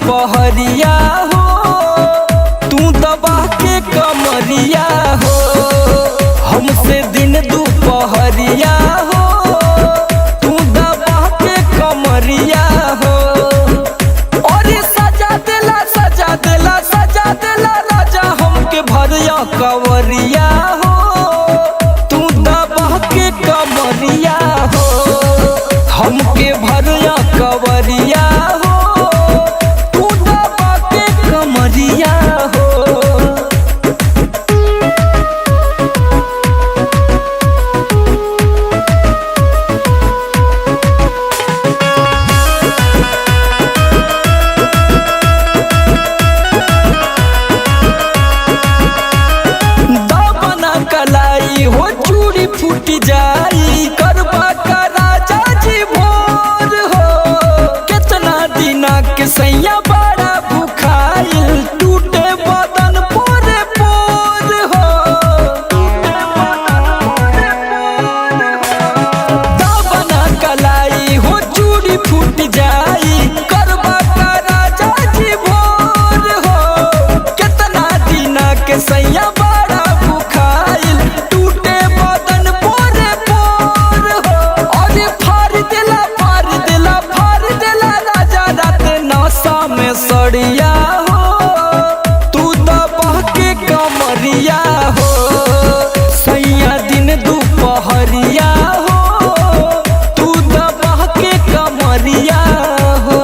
दोपहरिया हो तू दबा के कमरिया हो, हमसे दिन दोपहरिया हो तू दबा के कमरिया हो। और सजा देला सजा देला सजा देला राजा हमके भरिया कवरिया हो तू दबा के कमरिया हो, हमके भरिया कवरिया हो तू दबा के कमरिया हो। दामना कलाई हो चूड़ी फूट जाई करबा का राजा जी भोर हो, कितना दिना के सैया बड़ा भूखाइल टूटे बदन पोरे पोर हो। दामना कलाई हो चूड़ी फूट जाई करबा का राजा जी भोर हो, कितना दिना के सैया बड़ा भूखाइल टूटे बदन पोरे पोर हो। और फाड़ देला राजा रात नशा में सड़िया हो तू दबा के कमरिया हो, सैया दिन दोपहरिया हो तू दबा के कमरिया हो।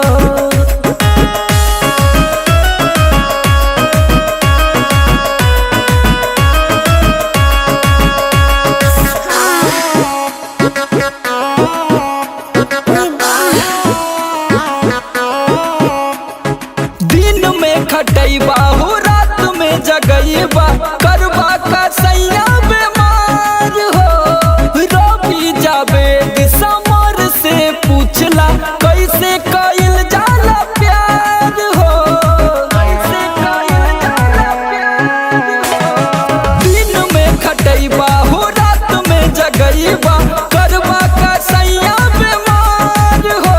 दिन में खटैबा हो रात में जगैबा करबा का सैया बीमार हो। रवि जावेद समर से पूछला कैसे कइल जाला प्यार हो, कैसे कइल जाला प्यार हो। दिन में खटैबा हो रात में जगैबा करबा का सैया बीमार हो।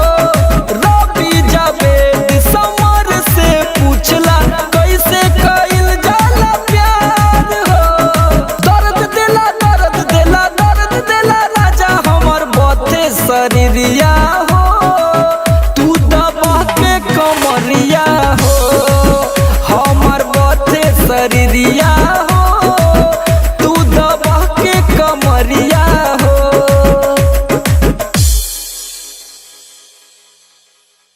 रवि जावेद समर से पूछला कैसे कइल जाला प्यार हो। दर्द देला राजा हमर बथे शरीरिया हो तू दबा के कमरिया